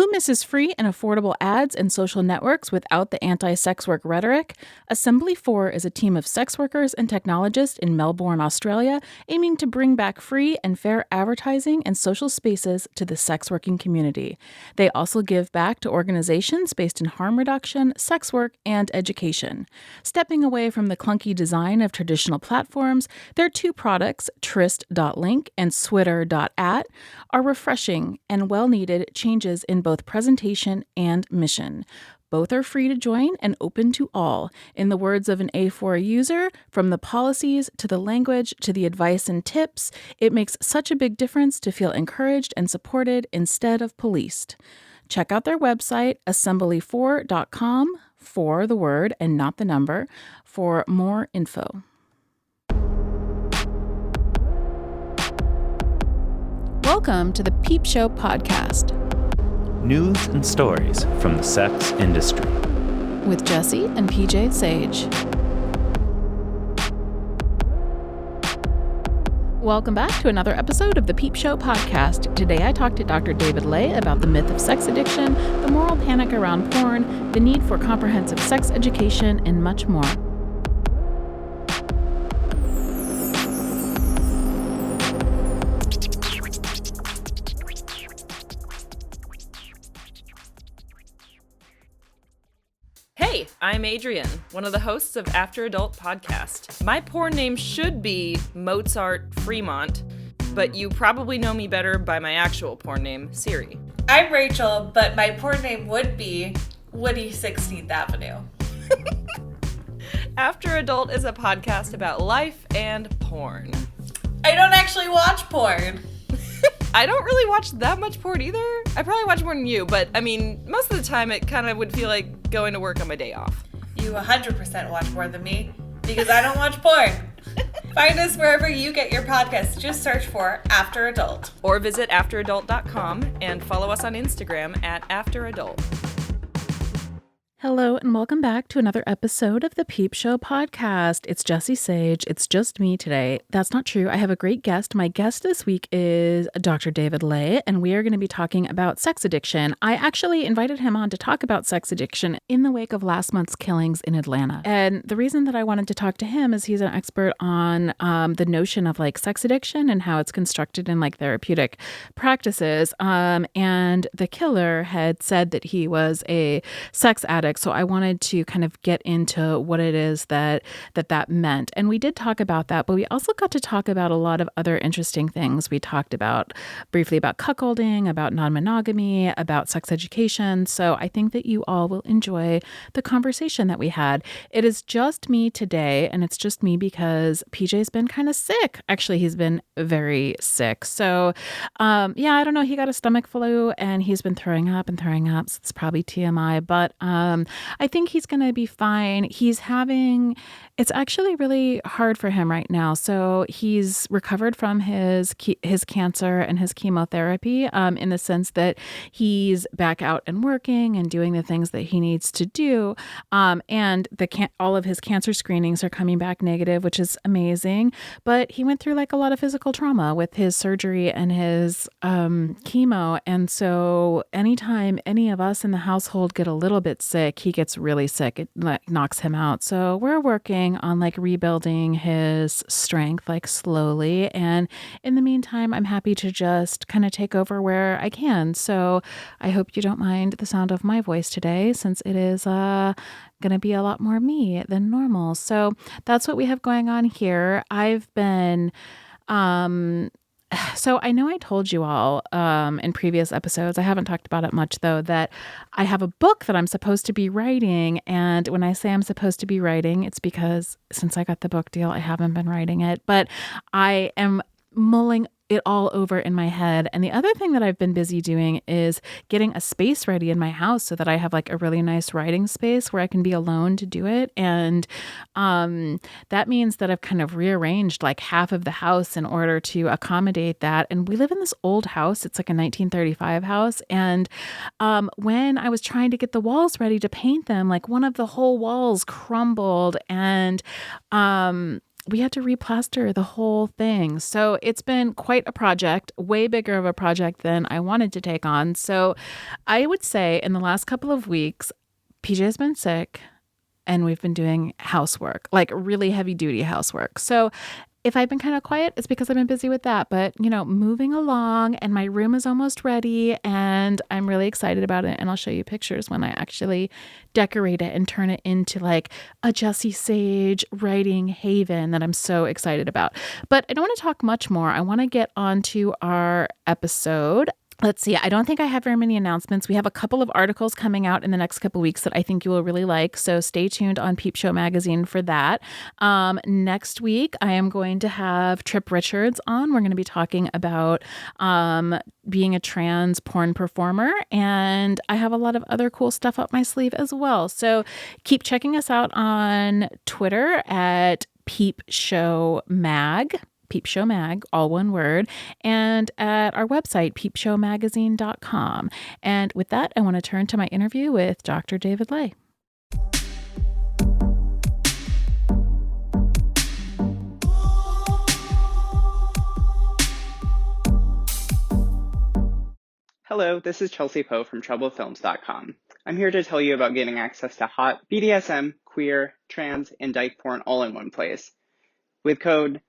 Who misses free and affordable ads and social networks without the anti-sex work rhetoric? Assembly 4 is a team of sex workers and technologists in Melbourne, Australia, aiming to bring back free and fair advertising and social spaces to the sex working community. They also give back to organizations based in harm reduction, sex work, and education. Stepping away from the clunky design of traditional platforms, their two products, Tryst.link and Switter.at, are refreshing and well-needed changes in both presentation and mission. Both are free to join and open to all. In the words of an A4 user, from the policies to the language to the advice and tips, it makes such a big difference to feel encouraged and supported instead of policed. Check out their website, assembly4.com, for the word and not the number, for more info. Welcome to the Peep Show podcast. News and stories from the sex industry. With Jessie and PJ Sage. Welcome back to another episode of the Peep Show podcast. Today I talked to Dr. David Ley about the myth of sex addiction, the moral panic around porn, the need for comprehensive sex education, and much more. Hey, I'm Adrian, one of the hosts of After Adult Podcast. My porn name should be Mozart Fremont, but you probably know me better by my actual porn name, Siri. I'm Rachel, but my porn name would be Woody 16th Avenue. After Adult is a podcast about life and porn. I don't actually watch porn. I don't really watch that much porn either. I probably watch more than you, but I mean, most of the time it kind of would feel like going to work on my day off. You 100% watch more than me, because I don't watch porn. Find us wherever you get your podcasts. Just search for After Adult. Or visit afteradult.com and follow us on Instagram at afteradult. Hello and welcome back to another episode of the Peep Show podcast. It's Jessie Sage. It's just me today. That's not true. I have a great guest. My guest this week is Dr. David Ley, and we are going to be talking about sex addiction. I actually invited him on to talk about sex addiction in the wake of last month's killings in Atlanta. And the reason that I wanted to talk to him is he's an expert on the notion of like sex addiction and how it's constructed in like therapeutic practices. And the killer had said that he was a sex addict. So I wanted to kind of get into what it is that meant. And we did talk about that, but we also got to talk about a lot of other interesting things. We talked about briefly about cuckolding, about non-monogamy, about sex education. So I think that you all will enjoy the conversation that we had. It is just me today, and it's just me because PJ's been kind of sick. Actually, he's been very sick. So I don't know. He got a stomach flu and he's been throwing up. So it's probably TMI, but I think he's going to be fine. It's actually really hard for him right now. So he's recovered from his cancer and his chemotherapy in the sense that he's back out and working and doing the things that he needs to do. And all of his cancer screenings are coming back negative, which is amazing. But he went through like a lot of physical trauma with his surgery and his chemo. And so anytime any of us in the household get a little bit sick, he gets really sick. It like knocks him out. So we're working on like rebuilding his strength like slowly. And in the meantime, I'm happy to just kind of take over where I can. So I hope you don't mind the sound of my voice today, since it is going to be a lot more me than normal. So that's what we have going on here. I've been So I know I told you all in previous episodes, I haven't talked about it much though, that I have a book that I'm supposed to be writing. And when I say I'm supposed to be writing, it's because since I got the book deal, I haven't been writing it. But I am mulling it all over in my head. And the other thing that I've been busy doing is getting a space ready in my house so that I have like a really nice writing space where I can be alone to do it. And that means that I've kind of rearranged like half of the house in order to accommodate that. And we live in this old house. It's like a 1935 house. And when I was trying to get the walls ready to paint them, like one of the whole walls crumbled and we had to replaster the whole thing. So it's been quite a project, way bigger of a project than I wanted to take on. So I would say in the last couple of weeks, PJ has been sick and we've been doing housework, like really heavy duty housework. So if I've been kind of quiet, it's because I've been busy with that. But, moving along, and my room is almost ready and I'm really excited about it. And I'll show you pictures when I actually decorate it and turn it into like a Jessie Sage writing haven that I'm so excited about. But I don't want to talk much more. I want to get on to our episode. Let's see. I don't think I have very many announcements. We have a couple of articles coming out in the next couple of weeks that I think you will really like. So stay tuned on Peep Show Magazine for that. Next week, I am going to have Trip Richards on. We're going to be talking about being a trans porn performer. And I have a lot of other cool stuff up my sleeve as well. So keep checking us out on Twitter at Peep Show Mag. Peep Show Mag, all one word, and at our website, peepshowmagazine.com. And with that, I want to turn to my interview with Dr. David Ley. Hello, this is Chelsea Poe from TroubledFilms.com. I'm here to tell you about getting access to hot BDSM, queer, trans, and dyke porn all in one place. With code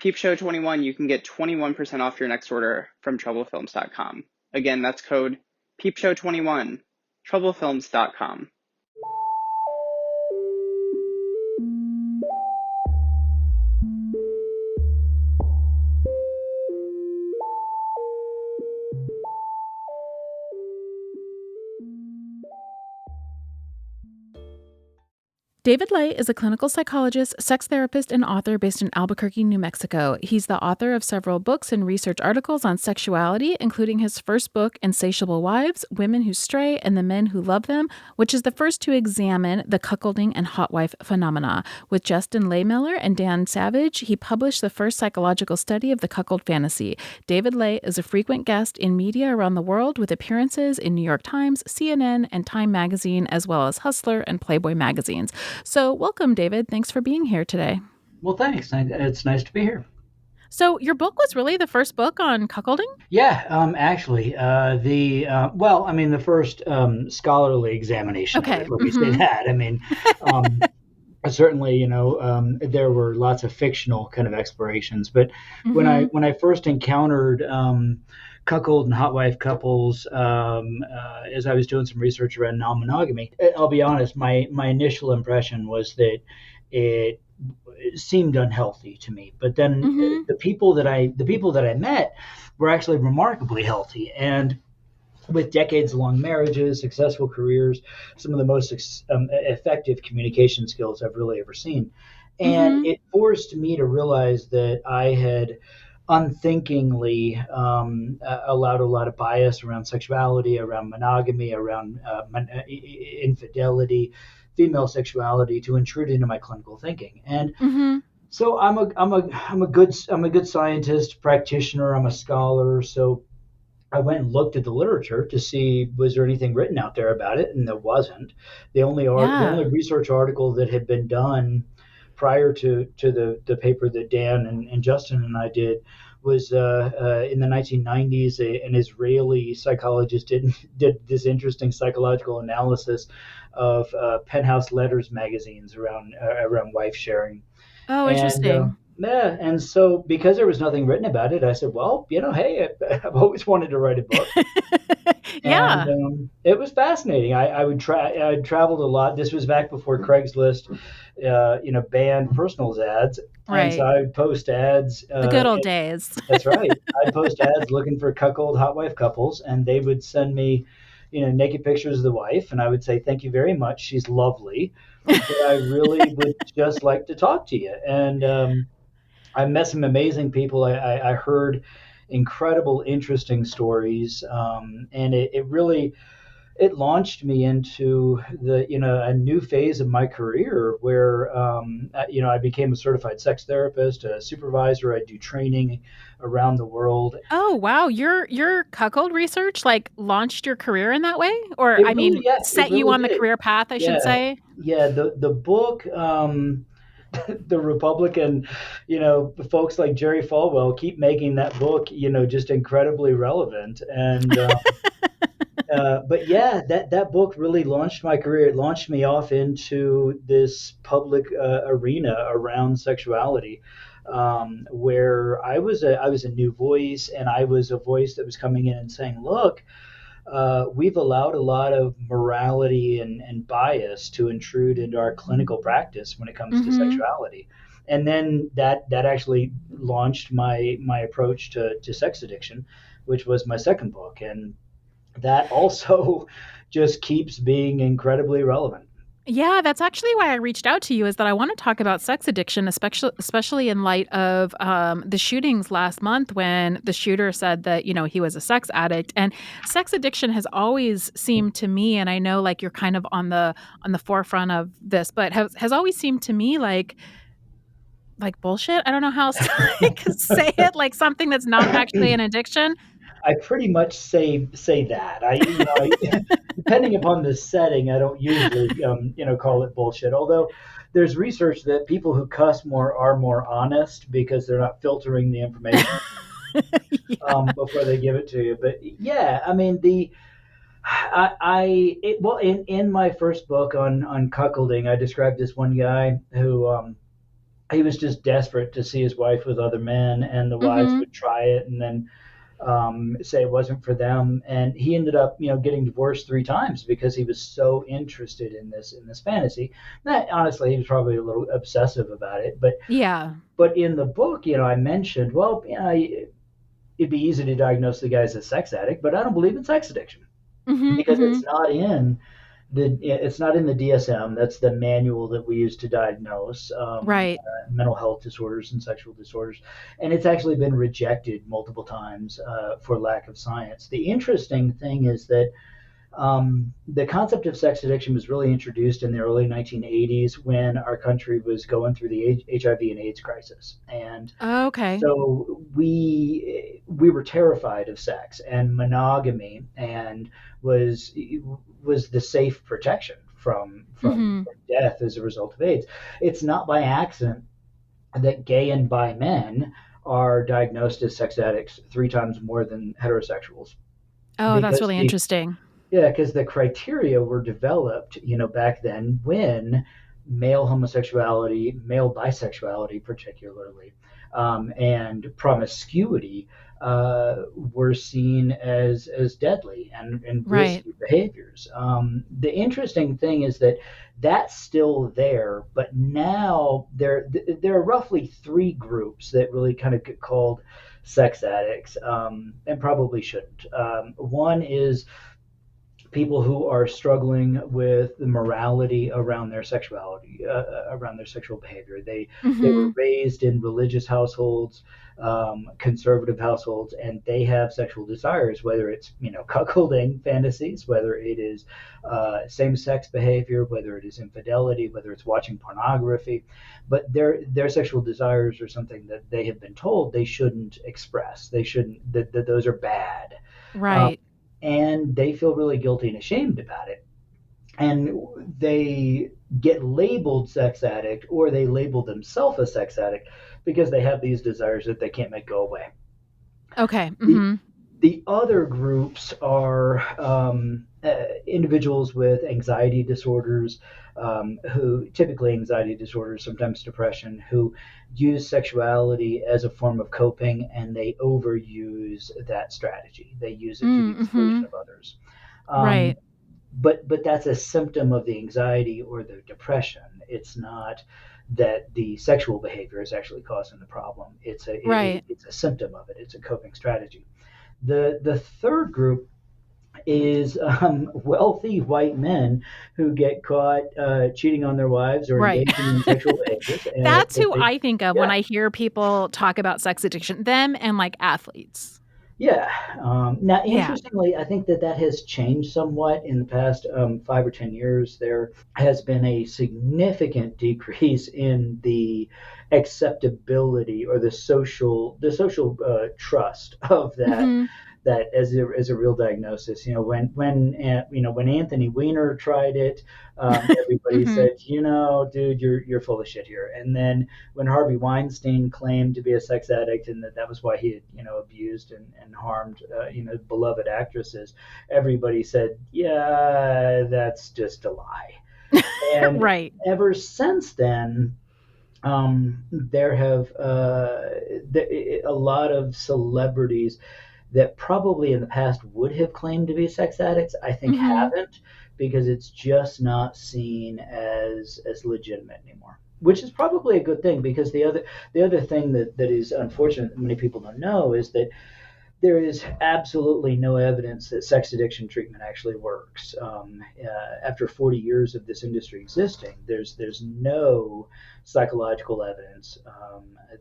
PeepShow21, you can get 21% off your next order from TroubleFilms.com. Again, that's code PeepShow21, TroubleFilms.com. David Ley is a clinical psychologist, sex therapist, and author based in Albuquerque, New Mexico. He's the author of several books and research articles on sexuality, including his first book, Insatiable Wives, Women Who Stray and the Men Who Love Them, which is the first to examine the cuckolding and hot wife phenomena. With Justin Lehmiller and Dan Savage, he published the first psychological study of the cuckold fantasy. David Ley is a frequent guest in media around the world with appearances in New York Times, CNN, and Time Magazine, as well as Hustler and Playboy magazines. So welcome, David. Thanks for being here today. Well, thanks. It's nice to be here. So your book was really the first book on cuckolding? Yeah, actually, the first scholarly examination. Okay. Let me say that. I mean, certainly, there were lots of fictional kind of explorations, but when I first encountered cuckold and hot wife couples, as I was doing some research around non-monogamy, I'll be honest, my initial impression was that it seemed unhealthy to me. But then the people that I met were actually remarkably healthy, and with decades-long marriages, successful careers, some of the most effective communication skills I've really ever seen. And it forced me to realize that I had unthinkingly allowed a lot of bias around sexuality, around monogamy, around infidelity, female sexuality to intrude into my clinical thinking. And so I'm a good scientist, practitioner. I'm a scholar. So I went and looked at the literature to see was there anything written out there about it, and there wasn't. The only research article that had been done prior to the paper that Dan and Justin and I did was in the 1990s. An Israeli psychologist did this interesting psychological analysis of penthouse letters magazines around wife sharing. Oh, interesting. And so because there was nothing written about it, I said, well, hey, I've always wanted to write a book. Yeah. And it was fascinating. I traveled a lot. This was back before Craigslist, banned personals ads. Right. And so I would post ads. The good old days. That's right. I'd post ads looking for cuckold hot wife couples, and they would send me, naked pictures of the wife, and I would say, thank you very much. She's lovely. But I really would just like to talk to you. And I met some amazing people. I heard incredible, interesting stories, and it really launched me into a new phase of my career where I became a certified sex therapist, a supervisor. I do training around the world. Oh wow, your cuckold research launched your career in that way, or set you on the career path, I should say. Yeah, the book. the Republican, folks like Jerry Falwell keep making that book, just incredibly relevant. And but yeah, that book really launched my career. It launched me off into this public arena around sexuality, where I was a new voice, and I was a voice that was coming in and saying, look, we've allowed a lot of morality and bias to intrude into our clinical practice when it comes to sexuality. And then that actually launched my approach to sex addiction, which was my second book. And that also just keeps being incredibly relevant. Yeah, that's actually why I reached out to you, is that I want to talk about sex addiction, especially in light of the shootings last month, when the shooter said that, he was a sex addict. And sex addiction has always seemed to me, and I know like you're kind of on the forefront of this, but has always seemed to me like bullshit. I don't know how else to say it, like something that's not actually an addiction. I pretty much say that. Depending upon the setting, I don't usually, call it bullshit. Although there's research that people who cuss more are more honest because they're not filtering the information before they give it to you. But yeah, I mean, in my first book on cuckolding, I described this one guy who he was just desperate to see his wife with other men, and the wives would try it and then say it wasn't for them, and he ended up getting divorced 3 times because he was so interested in this fantasy. That honestly, he was probably a little obsessive about it, but in the book, I mentioned, well, it'd be easy to diagnose the guy as a sex addict, but I don't believe in sex addiction because it's not in the DSM. That's the manual that we use to diagnose mental health disorders and sexual disorders, and it's actually been rejected multiple times for lack of science. The interesting thing is that the concept of sex addiction was really introduced in the early 1980s when our country was going through the HIV and AIDS crisis, and so we were terrified of sex and monogamy, and was the safe protection from death as a result of AIDS. It's not by accident that gay and bi men are diagnosed as sex addicts 3 times more than heterosexuals. Oh, that's really interesting. Yeah, because the criteria were developed, back then when male homosexuality, male bisexuality particularly, and promiscuity were seen as deadly and risky behaviors. The interesting thing is that that's still there, but now there are roughly 3 groups that really kind of get called sex addicts, and probably shouldn't. One is people who are struggling with the morality around their sexuality, around their sexual behavior. They were raised in religious households, conservative households, and they have sexual desires, whether it's cuckolding fantasies, whether it is same-sex behavior, whether it is infidelity, whether it's watching pornography. But their sexual desires are something that they have been told they shouldn't express. They shouldn't. That those are bad. Right. And they feel really guilty and ashamed about it. And they get labeled sex addict, or they label themselves a sex addict because they have these desires that they can't make go away. Okay. The other groups are individuals with anxiety disorders, who typically anxiety disorders, sometimes depression, who use sexuality as a form of coping, and they overuse that strategy. They use it to the exclusion of others. Right. But that's a symptom of the anxiety or the depression. It's not that the sexual behavior is actually causing the problem. It's a symptom of it. It's a coping strategy. The third group is wealthy white men who get caught cheating on their wives or engaging in sexual behaviors. That's who I think of when I hear people talk about sex addiction, them and like athletes. Yeah. Now, interestingly, I think that has changed somewhat in the past 5 or 10 years. There has been a significant decrease in the acceptability or the social trust of that that as a real diagnosis. When Anthony Weiner tried it, everybody said, dude, you're full of shit here. And then when Harvey Weinstein claimed to be a sex addict and that was why he had abused and harmed beloved actresses, everybody said, yeah, that's just a lie. And right. ever since then, there have a lot of celebrities that probably in the past would have claimed to be sex addicts, I think haven't, because it's just not seen as legitimate anymore. Which is probably a good thing, because the other thing that is unfortunate that many people don't know is that there is absolutely no evidence that sex addiction treatment actually works. After 40 years of this industry existing, there's no psychological evidence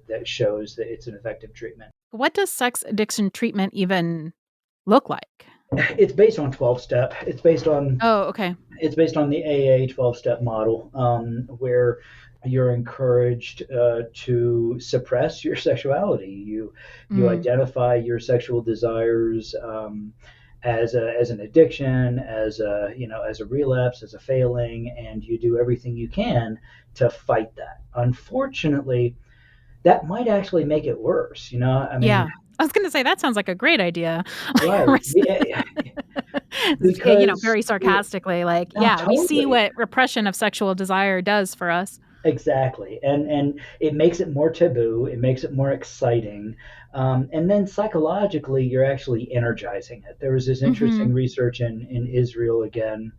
that shows that it's an effective treatment. What does sex addiction treatment even look like? It's based on 12-step. It's based on It's based on the AA 12-step model, where you're encouraged to suppress your sexuality. You identify your sexual desires as an addiction, as a relapse, as a failing, and you do everything you can to fight that. Unfortunately, that might actually make it worse. Yeah. I was going to say, that sounds like a great idea. Right. Because, very sarcastically, totally. We see what repression of sexual desire does for us. Exactly. And it makes it more taboo. It makes it more exciting. And then psychologically, you're actually energizing it. There was this interesting research in Israel again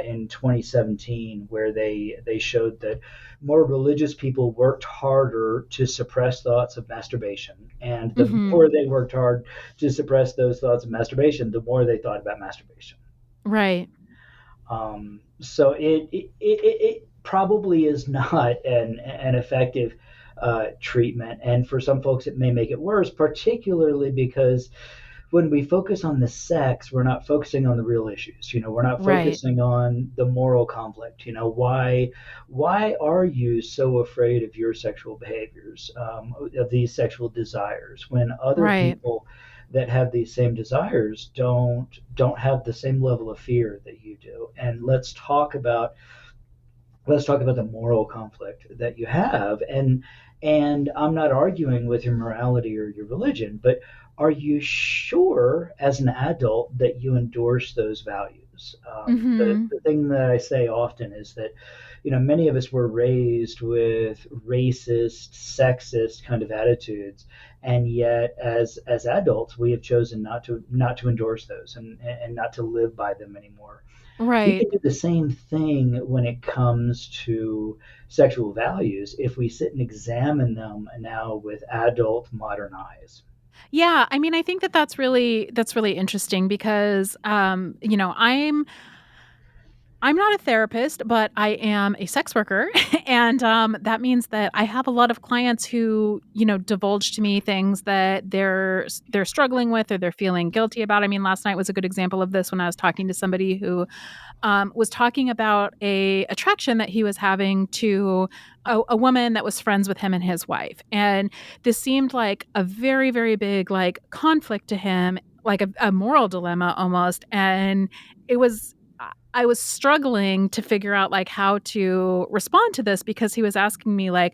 in 2017 where they showed that more religious people worked harder to suppress thoughts of masturbation. And the more they worked hard to suppress those thoughts of masturbation, the more they thought about masturbation. Right. So it probably is not an effective treatment. And for some folks, it may make it worse, particularly because when we focus on the sex, we're not focusing on the real issues. We're not focusing on the moral conflict. Why are you so afraid of your sexual behaviors, of these sexual desires, when other people that have these same desires don't have the same level of fear that you do? And let's talk about the moral conflict that you have. And I'm not arguing with your morality or your religion, but are you sure as an adult that you endorse those values? The thing that I say often is that, many of us were raised with racist, sexist kind of attitudes, and yet as adults, we have chosen not to endorse those and not to live by them anymore. Right. We can do the same thing when it comes to sexual values if we sit and examine them now with adult modern eyes. Yeah, I mean, I think that's really interesting because, I'm not a therapist, but I am a sex worker, and that means that I have a lot of clients who, divulge to me things that they're struggling with or they're feeling guilty about. I mean, last night was a good example of this when I was talking to somebody who was talking about a attraction that he was having to a woman that was friends with him and his wife, and this seemed like a very, very big conflict to him, like a moral dilemma almost, and I was struggling to figure out how to respond to this because he was asking me well,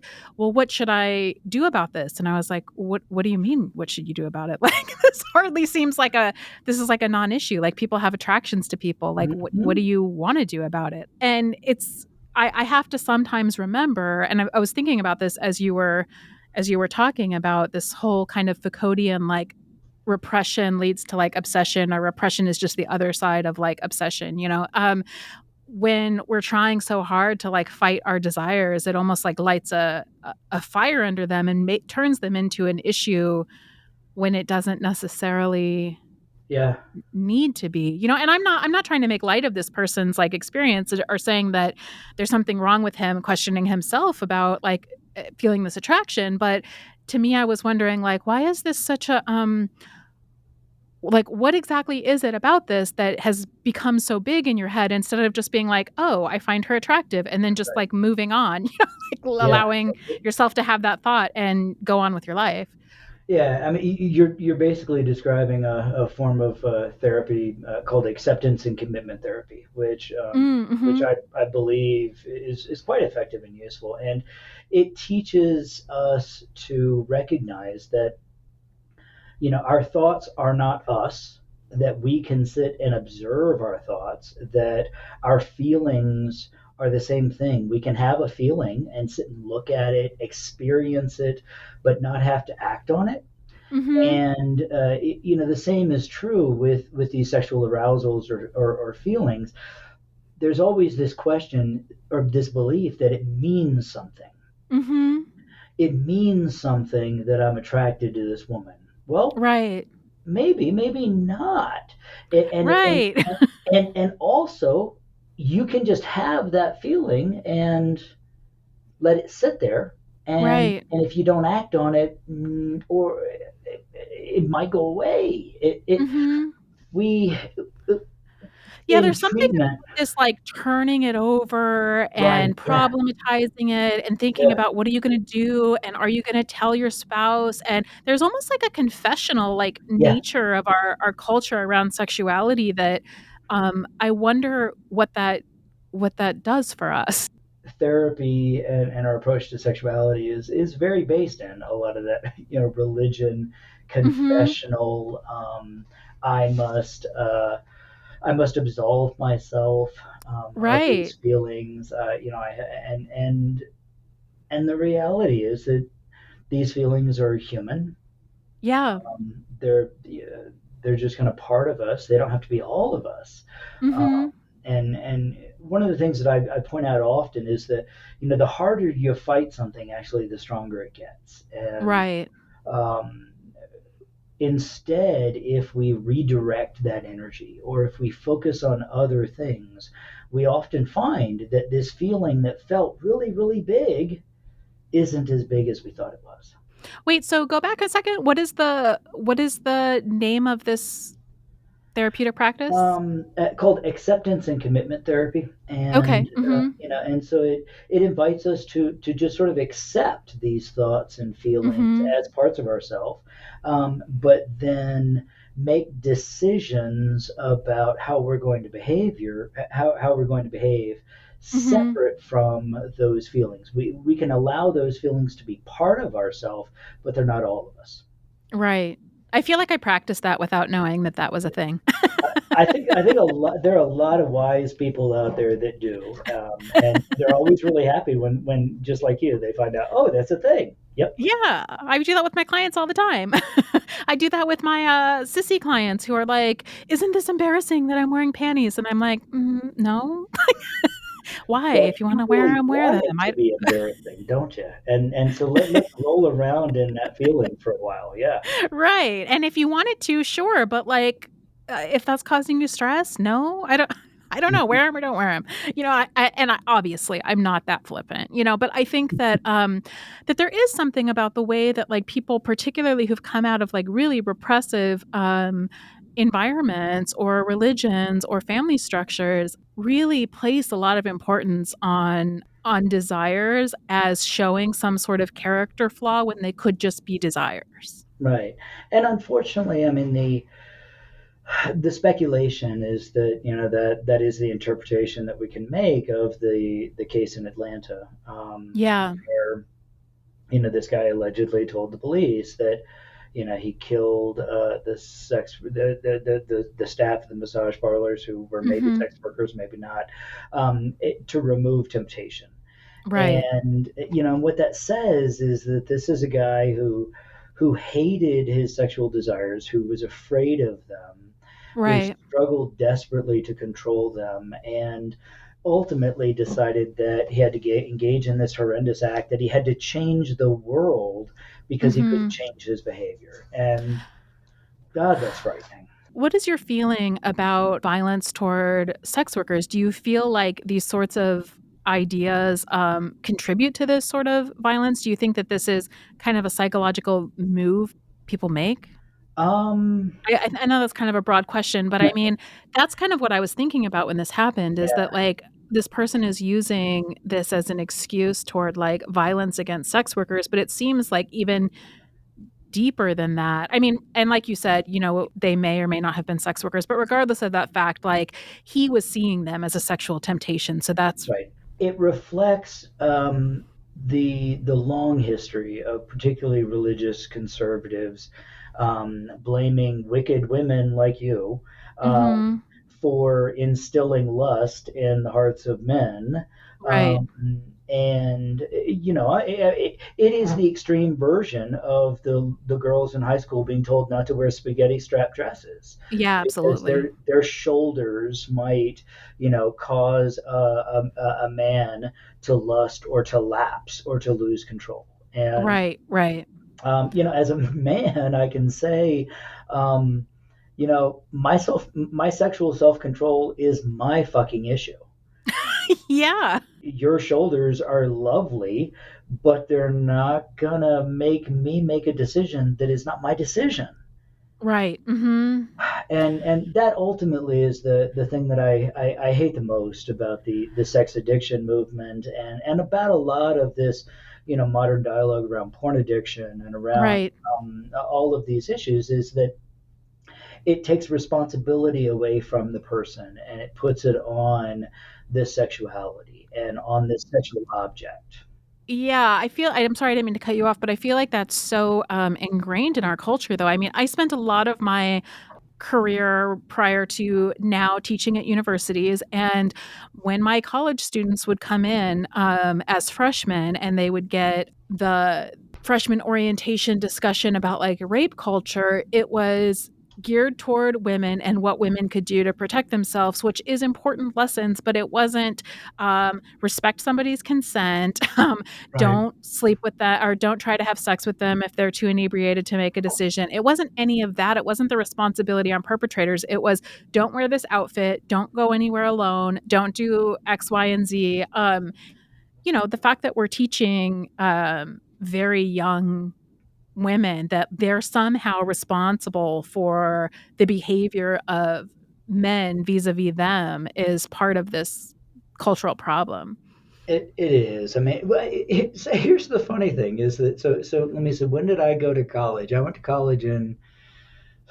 what should I do about this? And I was like, what do you mean? What should you do about it? This hardly seems this is a non-issue. People have attractions to people. What do you want to do about it? And I have to sometimes remember, and I was thinking about this as you were talking about this whole kind of Foucauldian repression leads to obsession, or repression is just the other side of obsession, when we're trying so hard to fight our desires, it almost lights a fire under them and turns them into an issue when it doesn't necessarily need to be, and I'm not trying to make light of this person's experience or saying that there's something wrong with him questioning himself about feeling this attraction. But to me, I was wondering why is this such a what exactly is it about this that has become so big in your head, instead of just being oh, I find her attractive, and then just moving on, allowing yourself to have that thought and go on with your life. Yeah, I mean, you're basically describing a form of therapy called acceptance and commitment therapy, which Mm-hmm. I believe is quite effective and useful, and it teaches us to recognize that our thoughts are not us, that we can sit and observe our thoughts, that our feelings are the same thing. We can have a feeling and sit and look at it, experience it, but not have to act on it. Mm-hmm. And the same is true with these sexual arousals or feelings. There's always this question or this belief that it means something. Mm-hmm. It means something that I'm attracted to this woman. Well, Right. maybe not. And and Right. and also, you can just have that feeling and let it sit there. And Right. if you don't act on it, or it might go away. It Mm-hmm. we Yeah, in there's something treatment, about this, like, turning it over right? and Yeah, problematizing it and thinking yeah, about what are you gonna do and are you gonna tell your spouse, and there's almost like a confessional, like, yeah. nature of our culture around sexuality that, I wonder what that does for us. Therapy and our approach to sexuality is very based in a lot of that, religion, Mhm. confessional. I must I must absolve myself of these Right. feelings. And the reality is that these feelings are human. Yeah. They're just kind of part of us. They don't have to be all of us. Mhm. And one of the things that I point out often is that the harder you fight something, actually, the stronger it gets. And Right. um, instead, if we redirect that energy or if we focus on other things, we often find that this feeling that felt really, really big isn't as big as we thought it was. Wait, so go back a second. What is the name of this therapeutic practice? Called acceptance and commitment therapy, and Okay. Mhm. and so it invites us to just sort of accept these thoughts and feelings Mhm. as parts of ourselves, but then make decisions about how we're going to how we're going to behave Mhm. separate from those feelings. We can allow those feelings to be part of ourselves, but they're not all of us. Right. I feel like I practiced that without knowing that that was a thing. I think there are a lot of wise people out there that do, and they're always really happy when just like you, they find out, oh, that's a thing. Yep. Yeah, I do that with my clients all the time. I do that with my, sissy clients who are like, "Isn't this embarrassing that I'm wearing panties?" And I'm like, no. Why? Well, If you you wanna wear really 'em, wear want them." it to be embarrassing, don't you? And so let's roll around in that feeling for a while. Yeah. Right, and if you wanted to, sure, but, like, if that's causing you stress, no, I don't know, wear them or don't wear them. Obviously, I'm not that flippant, but I think that, that there is something about the way that, like, people, particularly who've come out of, like, really repressive, environments or religions or family structures really place a lot of importance on desires as showing some sort of character flaw when they could just be desires. Right. And unfortunately, I mean, the speculation is that that is the interpretation that we can make of the case in Atlanta, Yeah. where this guy allegedly told the police that he killed the staff of the massage parlors, who were maybe Mhm. sex workers, maybe not, to remove temptation. Right. And what that says is that this is a guy who hated his sexual desires, who was afraid of them, who Right. struggled desperately to control them, and ultimately decided that he had to engage in this horrendous act, that he had to change the world because he couldn't Mhm. change his behavior. And God, that's frightening. What is your feeling about violence toward sex workers? Do you feel like these sorts of ideas, contribute to this sort of violence? Do you think that this is kind of a psychological move people make? Um, I know that's kind of a broad question, but I mean, that's kind of what I was thinking about when this happened, is that, yeah, like, this person is using this as an excuse toward, like, violence against sex workers, but it seems like even deeper than that. I mean, and like you said, they may or may not have been sex workers, but regardless of that fact, like he was seeing them as a sexual temptation. So that's right. It reflects the long history of particularly religious conservatives blaming wicked women like you Mhm. for instilling lust in the hearts of men. Right. And it is the extreme version of the girls in high school being told not to wear spaghetti strap dresses Yeah, because absolutely. their shoulders might cause a man to lust or to lapse or to lose control. And Right, right. as a man, I can say, my sexual self control is my fucking issue. Yeah. Your shoulders are lovely, but they're not gonna make me make a decision that is not my decision. Right. Mhm. And that ultimately is the thing that I hate the most about the sex addiction movement and about a lot of this modern dialogue around porn addiction and around Right. all of these issues is that it takes responsibility away from the person and it puts it on this sexuality and on this sexual object. Yeah, I'm sorry, I didn't mean to cut you off, but I feel like that's so ingrained in our culture, though. I mean, I spent a lot of my career prior to now teaching at universities. And when my college students would come in as freshmen and they would get the freshman orientation discussion about like rape culture, it was geared toward women and what women could do to protect themselves, which is important lessons, but it wasn't respect somebody's consent, Right. don't sleep with that or don't try to have sex with them if they're too inebriated to make a decision. It wasn't any of that. It wasn't the responsibility on perpetrators. It was don't wear this outfit, don't go anywhere alone, don't do X, Y, and Z. The fact that we're teaching very young women that they're somehow responsible for the behavior of men vis-a-vis them is part of this cultural problem. It is. I mean, so here's the funny thing is that so let me say, when did I go to college? I went to college in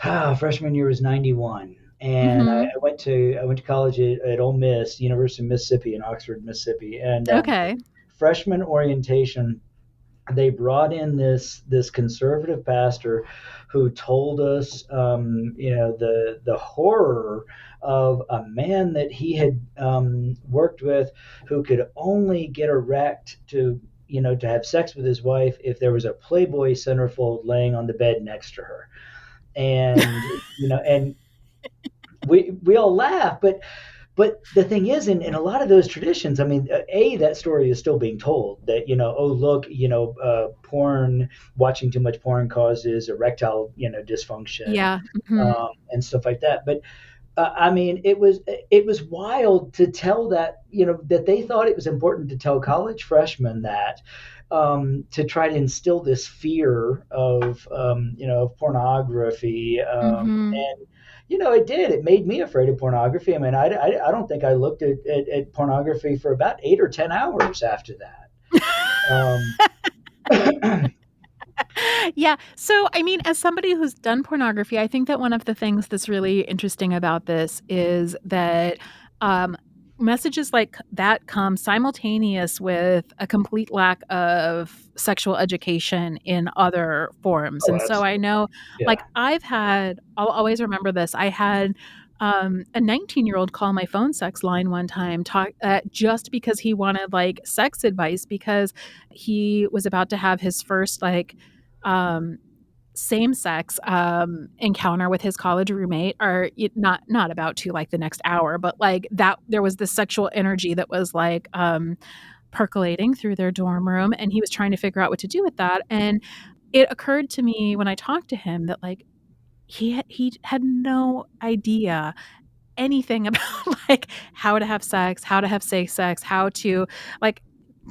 freshman year was 91, and Mhm. I went to college at Ole Miss, University of Mississippi in Oxford, Mississippi, and Okay. freshman orientation. They brought in this conservative pastor who told us, the horror of a man that he had worked with who could only get erect to have sex with his wife if there was a Playboy centerfold laying on the bed next to her. And and we all laugh, but the thing is, in a lot of those traditions, I mean, that story is still being told that, oh, look, porn, watching too much porn causes erectile, dysfunction, Yeah. Mhm. and stuff like that. But I mean, it was wild to tell that, that they thought it was important to tell college freshmen that, to try to instill this fear of pornography, Mhm. and it did. It made me afraid of pornography. I mean, I don't think I looked at pornography for about 8 or 10 hours after that. Yeah. So, I mean, as somebody who's done pornography, I think that one of the things that's really interesting about this is that um, messages like that come simultaneous with a complete lack of sexual education in other forms. Oh, And so I absolutely. know, like, Yeah. I'll always remember this. I had a 19-year-old call my phone sex line one time just because he wanted like sex advice because he was about to have his first um, same sex encounter with his college roommate, or not about to like the next hour, but like that there was this sexual energy that was like percolating through their dorm room, and he was trying to figure out what to do with that. And it occurred to me when I talked to him that like he had no idea anything about like how to have sex, how to have safe sex, how to like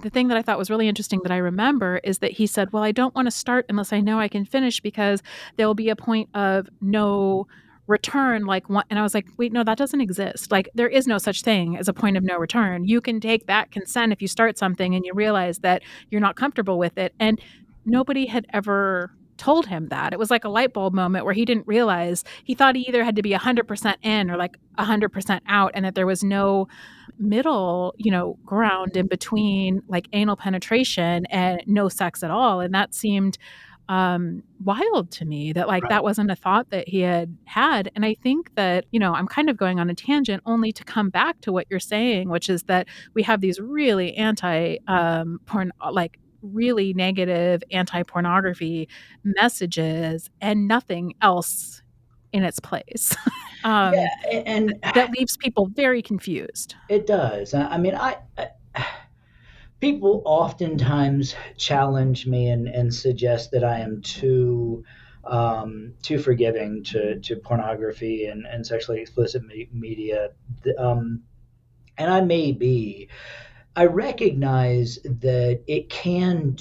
the thing that I thought was really interesting that I remember is that he said, "Well, I don't want to start unless I know I can finish because there will be a point of no return like one." And I was like, "Wait, no, that doesn't exist. Like there is no such thing as a point of no return. You can take that consent if you start something and you realize that you're not comfortable with it." And nobody had ever told him that. It was like a light bulb moment where he didn't realize, he thought he either had to be 100% in or like 100% out, and that there was no middle, ground in between, like anal penetration and no sex at all. And that seemed wild to me, that like that wasn't a thought that he had had. And I think that, I'm kind of going on a tangent only to come back to what you're saying, which is that we have these really porn, like really negative anti-pornography messages and nothing else in its place. Yeah, and That leaves people very confused. it does. I mean, I people oftentimes challenge me and suggest that I am too forgiving to pornography and sexually explicit media, and I may be. I recognize that it can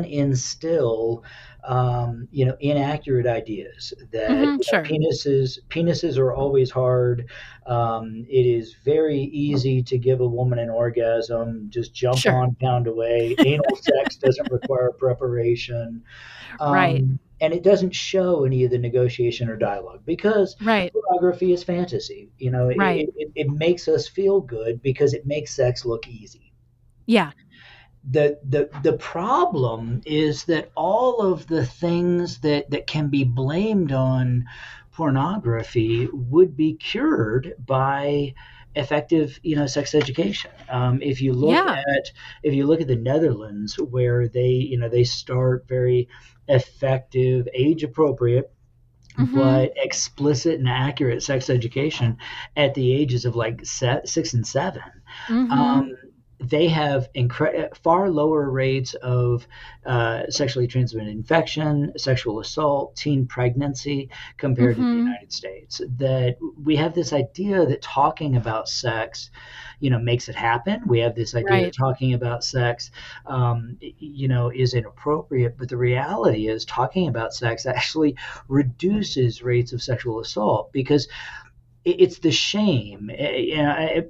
instill, inaccurate ideas that Sure. penises are always hard. It is very easy to give a woman an orgasm. Just jump Sure. on, pound away. Anal sex doesn't require preparation. Right. And it doesn't show any of the negotiation or dialogue because Right. pornography is fantasy. Right. It makes us feel good because it makes sex look easy. Yeah. The problem is that all of the things that can be blamed on pornography would be cured by effective sex education. If you look Yeah. at the Netherlands, where they start very effective, age appropriate, but explicit and accurate sex education at the ages of like 6 and 7. They have far lower rates of sexually transmitted infection, sexual assault, teen pregnancy compared to the United States. That we have this idea that talking about sex, makes it happen. We have this idea that talking about sex, is inappropriate. But the reality is, talking about sex actually reduces rates of sexual assault because it's the shame.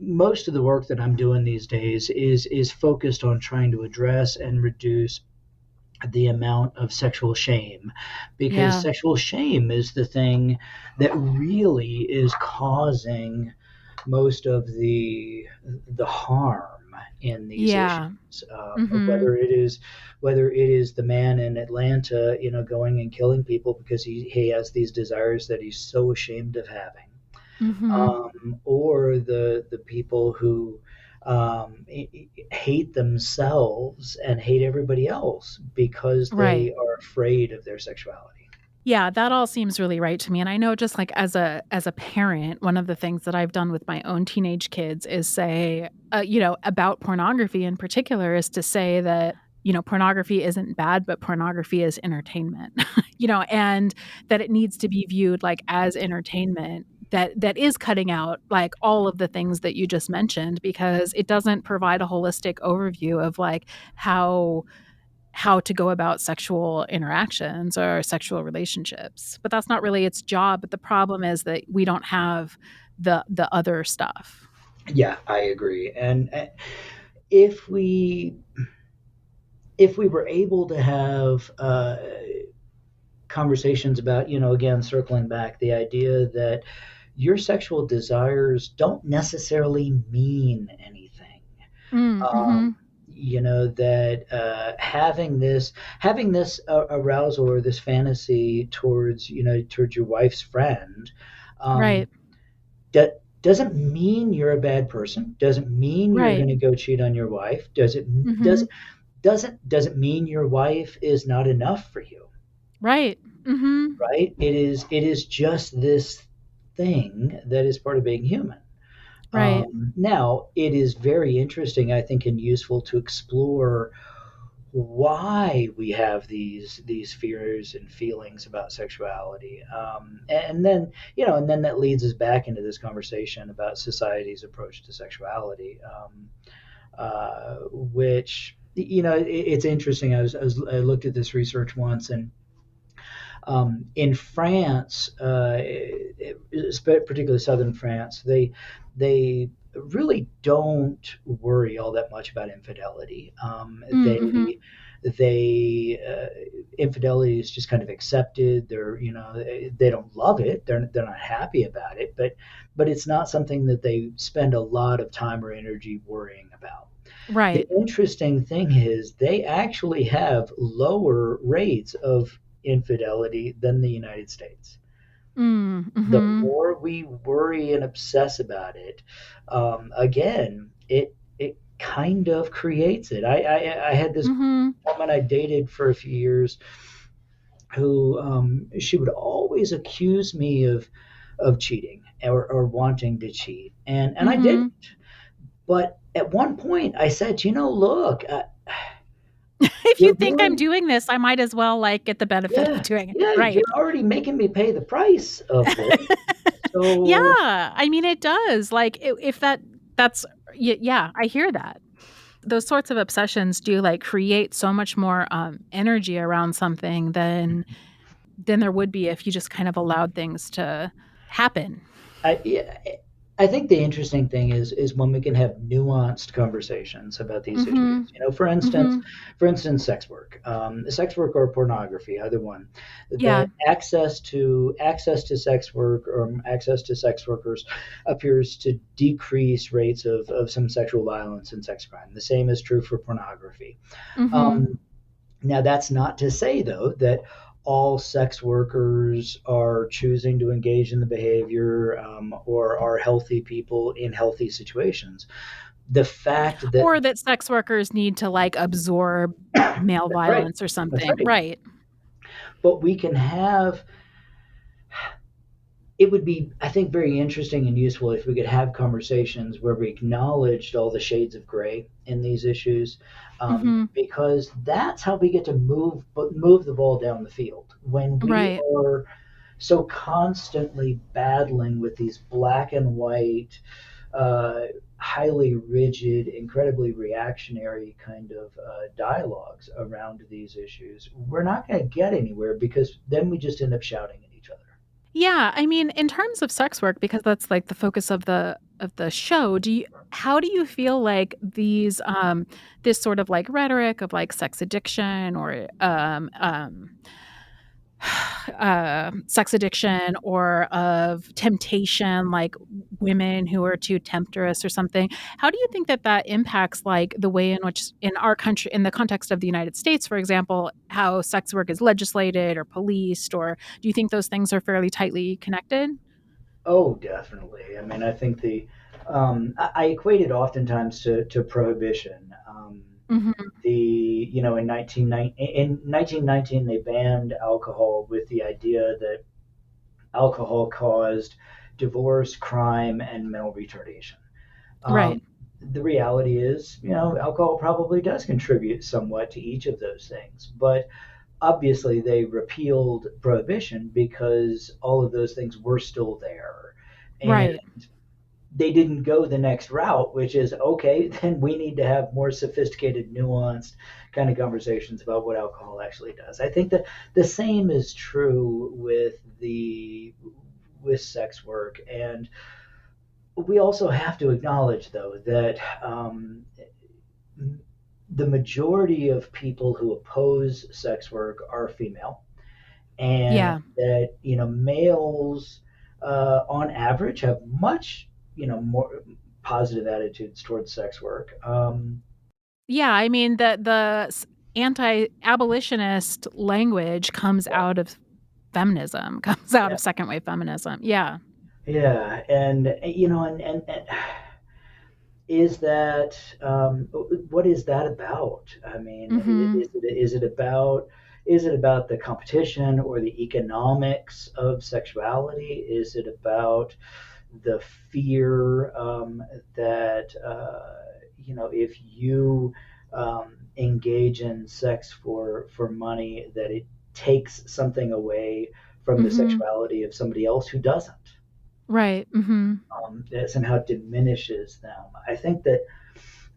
Most of the work that I'm doing these days is focused on trying to address and reduce the amount of sexual shame, because sexual shame is the thing that really is causing most of the harm in these issues. Whether it is the man in Atlanta, going and killing people because he has these desires that he's so ashamed of having. Or the people who hate themselves and hate everybody else because they are afraid of their sexuality. Yeah, that all seems really right to me. And I know, just like as a parent, one of the things that I've done with my own teenage kids is say, about pornography in particular, is to say that, pornography isn't bad, but pornography is entertainment, and that it needs to be viewed like as entertainment that is cutting out like all of the things that you just mentioned, because it doesn't provide a holistic overview of like how to go about sexual interactions or sexual relationships. But that's not really its job. But the problem is that we don't have the other stuff. Yeah, I agree. And if we were able to have conversations about, again, circling back, the idea that your sexual desires don't necessarily mean anything. That having this arousal or this fantasy towards your wife's friend, that doesn't mean you're a bad person. Doesn't mean you're going to go cheat on your wife. Doesn't mean your wife is not enough for you. Right. Right. It is just this thing that is part of being human. Right. Now, it is very interesting, I think, and useful to explore why we have these fears and feelings about sexuality, and then that leads us back into this conversation about society's approach to sexuality, which it's interesting. I looked at this research once, and in France, particularly southern France, they really don't worry all that much about infidelity. Mm-hmm. Infidelity is just kind of accepted. They don't love it. They're not happy about it, but it's not something that they spend a lot of time or energy worrying about. The Right. interesting thing is they actually have lower rates of infidelity than the United States. The Mm-hmm. more we worry and obsess about it, again, it kind of creates it. I had this Mm-hmm. woman I dated for a few years who she would always accuse me of cheating or wanting to cheat, and I Mm-hmm. didn't. But at one point, I said, look, If you you're think I'm doing, doing this, I might as well like get the benefit of yeah, doing it. yeah, Right. you're already making me pay the price of this. Yeah, So I mean it does. Like if that's yeah, I hear that. Those sorts of obsessions do like create so much more energy around something than there would be if you just kind of allowed things to happen. yeah, I think the interesting thing is when we can have nuanced conversations about these Mhm. issues. For instance, Mhm. sex work or pornography, either one. Yeah. That access to sex work or access to sex workers appears to decrease rates of some sexual violence and sex crime. The same is true for pornography. Mhm. Um, Now, that's not to say, though, that all sex workers are choosing to engage in the behavior or are healthy people in healthy situations. The fact that Or that sex workers need to like absorb male that's right, violence or that's something. right. Right. But we can have it would be, I think, very interesting and useful if we could have conversations where we acknowledged all the shades of gray in these issues, Mhm. because that's how we get to move the ball down the field. When we Right. are so constantly battling with these black and white, uh, highly rigid, incredibly reactionary kind of dialogues around these issues, we're not going to get anywhere because then we just end up shouting at each other. Yeah, I mean, in terms of sex work, because that's like the focus of the show, how do you feel like this sort of like rhetoric of like sex addiction or sex addiction or of temptation, like women who are too temptress or something. How do you think that that impacts like the way in which in our country, in the context of the United States, for example, how sex work is legislated or policed, or do you think those things are fairly tightly connected? Oh, definitely. I mean, I think I equate it oftentimes to prohibition. Hmm. In 1919 they banned alcohol with the idea that alcohol caused divorce, crime, and mental retardation. Right. The reality is, alcohol probably does contribute somewhat to each of those things, but obviously they repealed prohibition because all of those things were still there. And Right. they didn't go the next route, which is okay, then we need to have more sophisticated, nuanced kind of conversations about what alcohol actually does. I think that the same is true with sex work. And we also have to acknowledge, though, that the majority of people who oppose sex work are female, and Yeah. that males on average have much more positive attitudes towards sex work. Yeah. I mean, the anti-abolitionist language comes Yeah, out of feminism, comes out yeah, of second wave feminism. Yeah. yeah, and and is that what is that about? I mean, Hmm. is it about the competition or the economics of sexuality? Is it about the fear that if you engage in sex for money, that it takes something away from the Hmm. sexuality of somebody else who doesn't, Right. Hmm. that somehow diminishes them. I think that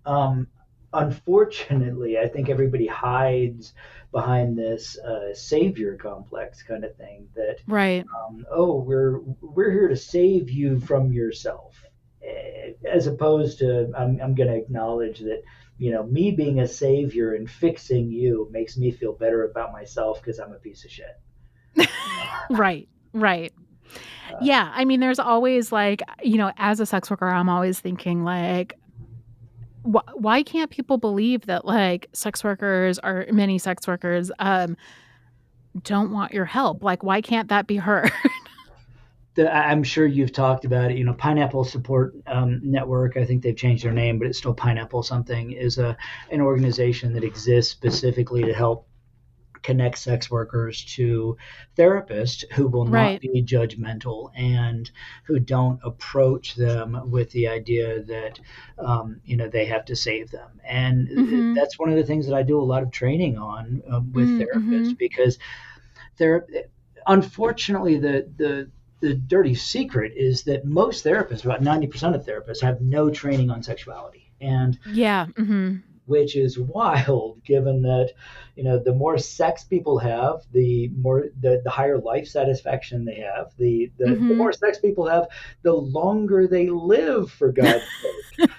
um, unfortunately, I think everybody hides behind this savior complex kind of thing that Right. oh, we're here to save you from yourself. as opposed to I'm going to acknowledge that, me being a savior and fixing you makes me feel better about myself because I'm a piece of shit. Right. Yeah. I mean, there's always like, as a sex worker, I'm always thinking like, why can't people believe that like many sex workers don't want your help? Like, why can't that be heard? I'm sure you've talked about it. Pineapple Support Network. I think they've changed their name, but it's still Pineapple something. Is an organization that exists specifically to help connect sex workers to therapists who will not be judgmental and who don't approach them with the idea that they have to save them. And that's one of the things that I do a lot of training on with therapists, because unfortunately the dirty secret is that most therapists, about 90% of therapists, have no training on sexuality. And which is wild, given that, the more sex people have, the higher life satisfaction they have. The more sex people have, the longer they live, for God's sake.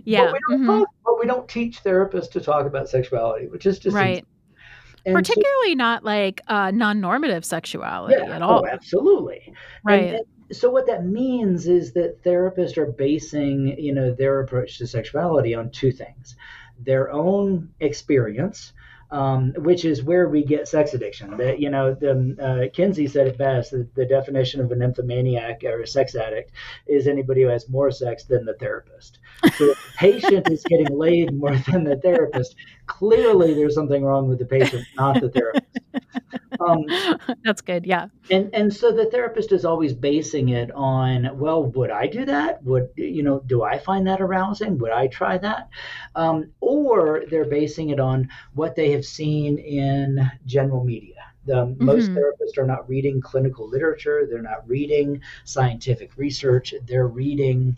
Yeah. But we don't teach therapists to talk about sexuality, which is just right. And particularly not like non-normative sexuality at all. Oh, absolutely. Right. And so what that means is that therapists are basing, their approach to sexuality on two things: their own experience, which is where we get sex addiction. That, Kinsey said it best: that the definition of a nymphomaniac or a sex addict is anybody who has more sex than the therapist. So if the patient is getting laid more than the therapist, clearly there's something wrong with the patient, not the therapist. That's good. Yeah. And so the therapist is always basing it on, well, would I do that? Do I find that arousing? Would I try that? Or they're basing it on what they have seen in general media. Most therapists are not reading clinical literature. They're not reading scientific research. They're reading,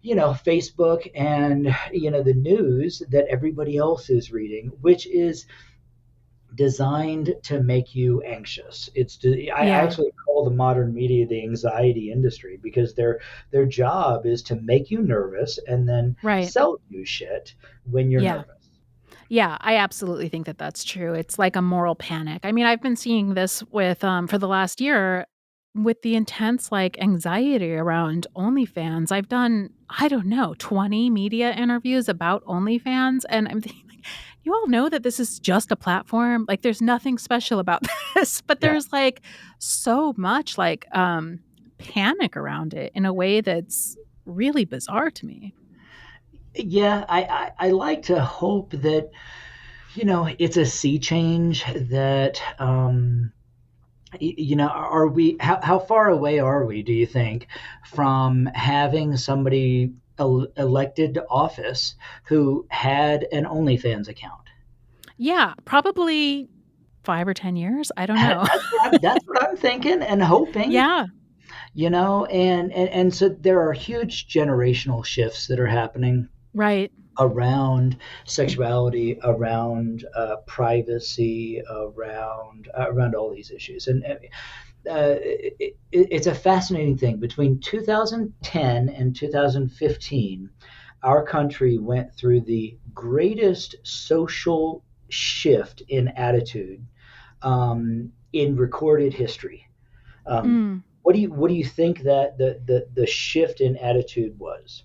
Facebook and, the news that everybody else is reading, which is designed to make you anxious. I actually call the modern media the anxiety industry, because their job is to make you nervous and then sell you shit when you're nervous. Yeah, I absolutely think that that's true. It's like a moral panic. I mean, I've been seeing this with for the last year with the intense like anxiety around OnlyFans. I've done, I don't know, 20 media interviews about OnlyFans, and I'm thinking, like, you all know that this is just a platform. Like, there's nothing special about this, but there's like so much like panic around it in a way that's really bizarre to me. Yeah, I like to hope that, it's a sea change, that, are we, how far away are we, do you think, from having somebody elected to office who had an OnlyFans account? Yeah, probably 5 or 10 years. I don't know. That's what I'm thinking and hoping. Yeah. And so there are huge generational shifts that are happening around sexuality, around privacy, around all these issues. And it's a fascinating thing. Between 2010 and 2015, our country went through the greatest social shift in attitude in recorded history. What do you think that the shift in attitude was?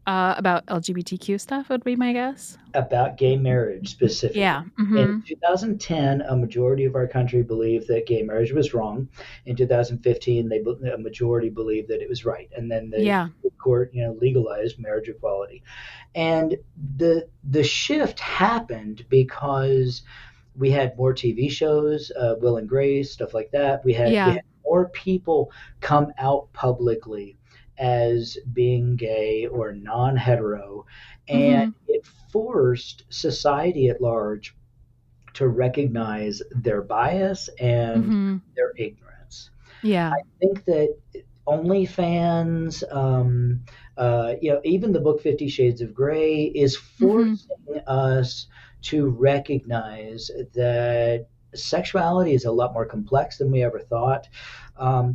About LGBTQ stuff would be my guess. About gay marriage specifically. Yeah. In 2010, a majority of our country believed that gay marriage was wrong. In 2015, a majority believed that it was right. And then the court, legalized marriage equality. And the shift happened because we had more TV shows, Will and Grace, stuff like that. We had more people come out publicly as being gay or non-hetero, and it forced society at large to recognize their bias and their ignorance. Yeah, I think that OnlyFans, even the book 50 Shades of Grey is forcing us to recognize that sexuality is a lot more complex than we ever thought.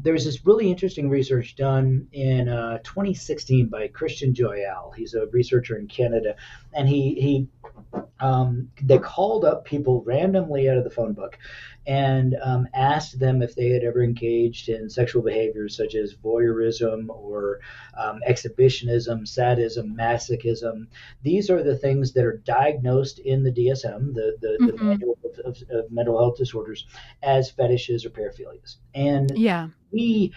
There's this really interesting research done in 2016 by Christian Joyal. He's a researcher in Canada, and they called up people randomly out of the phone book and asked them if they had ever engaged in sexual behaviors such as voyeurism or exhibitionism, sadism, masochism. These are the things that are diagnosed in the DSM, the Manual of Mental Health Disorders, as fetishes or paraphilias. And Yeah. we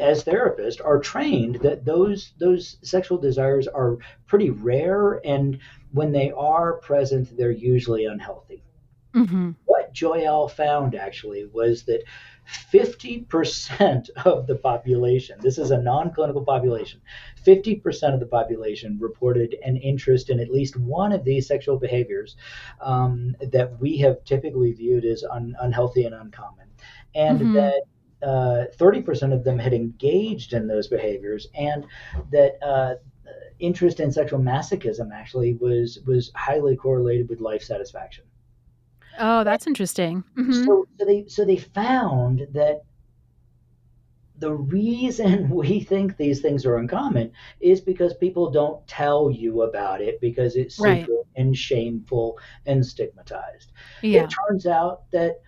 as therapists are trained that those sexual desires are pretty rare, and when they are present, they're usually unhealthy. What Joyal found actually was that 50% of the population, this is a non-clinical population, 50% of the population reported an interest in at least one of these sexual behaviors that we have typically viewed as unhealthy and uncommon. And that 30% of them had engaged in those behaviors, and that interest in sexual masochism actually was highly correlated with life satisfaction. Oh, that's interesting. So they found that the reason we think these things are uncommon is because people don't tell you about it because it's secret and shameful and stigmatized. Yeah. It turns out that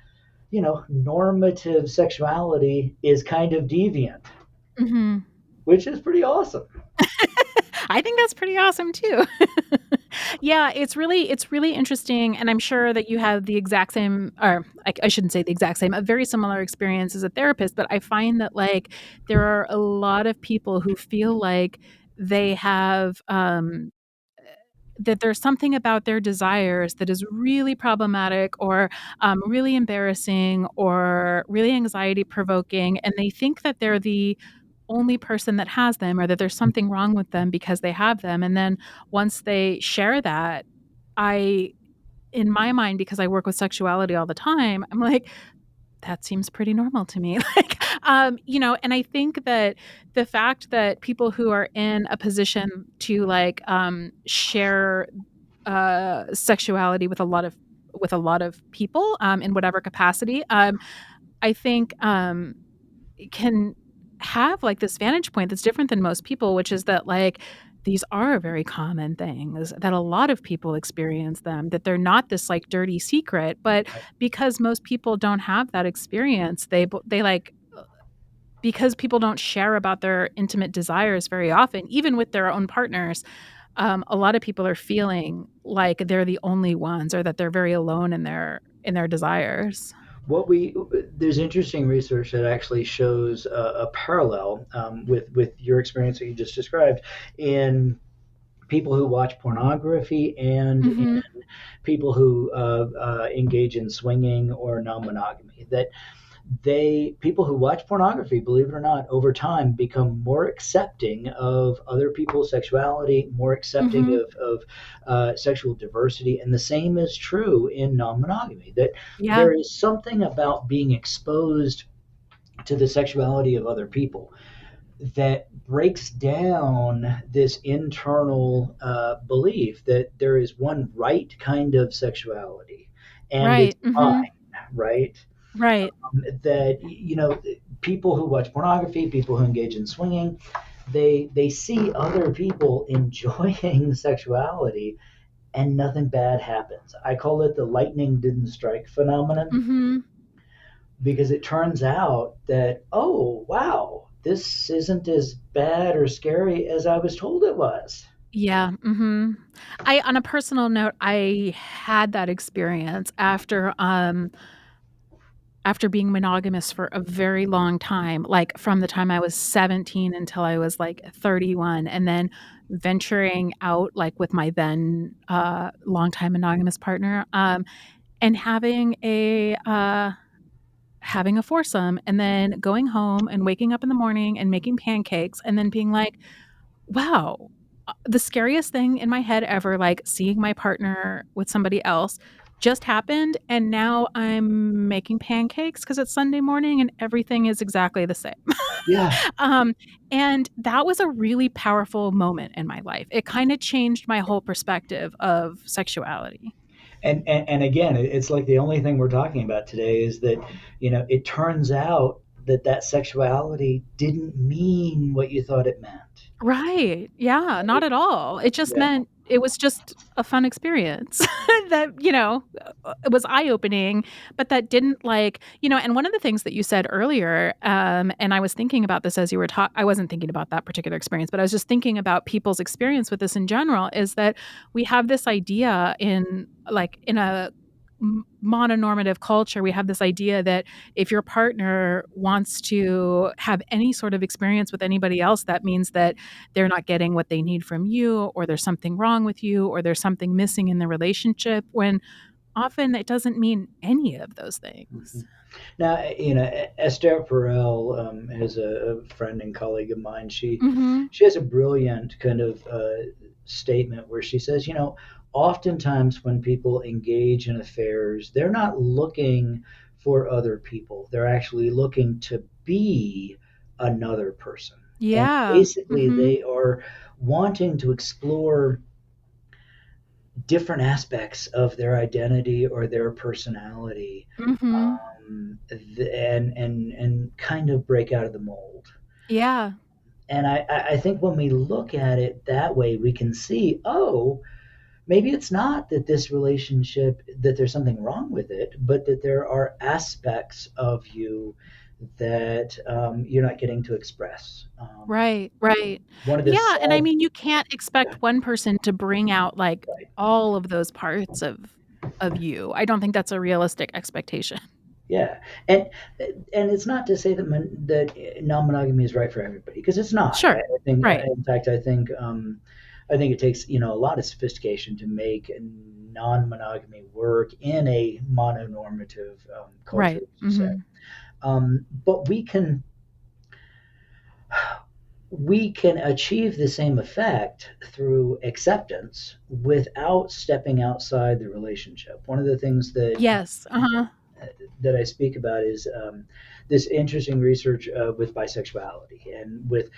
normative sexuality is kind of deviant, which is pretty awesome. I think that's pretty awesome too. Yeah, it's really interesting, and I'm sure that you have the exact same, or I shouldn't say the exact same, a very similar experience as a therapist. But I find that there are a lot of people who feel like they have that there's something about their desires that is really problematic or really embarrassing or really anxiety provoking, and they think that they're the only person that has them or that there's something wrong with them because they have them. And then once they share that, in my mind, because I work with sexuality all the time, I'm like, that seems pretty normal to me. And I think that the fact that people who are in a position to share sexuality with a lot of people in whatever capacity, I think can have this vantage point that's different than most people, which is that these are very common things, that a lot of people experience them, that they're not this dirty secret. But because most people don't have that experience, because people don't share about their intimate desires very often, even with their own partners, a lot of people are feeling like they're the only ones or that they're very alone in their desires. There's interesting research that actually shows a parallel with your experience that you just described in people who watch pornography and in people who engage in swinging or non-monogamy. That people who watch pornography, believe it or not, over time become more accepting of other people's sexuality, more accepting of sexual diversity. And the same is true in non-monogamy, that there is something about being exposed to the sexuality of other people that breaks down this internal belief that there is one right kind of sexuality and it's mine, right? Right. That people who watch pornography, people who engage in swinging, they see other people enjoying sexuality and nothing bad happens. I call it the lightning didn't strike phenomenon, because it turns out that, oh wow, this isn't as bad or scary as I was told it was. Yeah. On a personal note, I had that experience after being monogamous for a very long time, from the time I was 17 until I was 31, and then venturing out with my then longtime monogamous partner, and having a foursome, and then going home and waking up in the morning and making pancakes and then being like, wow, the scariest thing in my head ever, seeing my partner with somebody else, just happened, and now I'm making pancakes because it's Sunday morning and everything is exactly the same. Yeah. And that was a really powerful moment in my life. It kind of changed my whole perspective of sexuality. And again, it's like the only thing we're talking about today is that, it turns out that sexuality didn't mean what you thought it meant. Right. Yeah, not at all. It just Yeah. meant it was just a fun experience that, it was eye-opening, but that didn't and one of the things that you said earlier, and I was thinking about this as you were I wasn't thinking about that particular experience, but I was just thinking about people's experience with this in general, is that we have this idea in a mononormative culture, we have this idea that if your partner wants to have any sort of experience with anybody else, that means that they're not getting what they need from you, or there's something wrong with you, or there's something missing in the relationship, when often it doesn't mean any of those Mhm. things. Now, Esther Perel is a friend and colleague of mine. Mhm. She has a brilliant kind of statement where she says, oftentimes when people engage in affairs, they're not looking for other people. They're actually looking to be another person. And Yeah. basically, Mhm. they are wanting to explore different aspects of their identity or their personality, Mhm. and kind of break out of the mold. Yeah. And I think when we look at it that way, we can see, oh, maybe it's not that this relationship, that there's something wrong with it, but that there are aspects of you that you're not getting to express. Right, right. One of the Yeah, and I sad, mean, you can't yeah, expect one person to bring out, right. all of those parts of you. I don't think that's a realistic expectation. Yeah, and it's not to say that that non-monogamy is right for everybody, because it's not. I, Sure. I think, Right. in fact, I think it takes a lot of sophistication to make non-monogamy work in a mononormative culture, Right. as you say. Mhm. But we can achieve the same effect through acceptance without stepping outside the relationship. One of the things Yes. Uh-huh. that I speak about is this interesting research with bisexuality, and with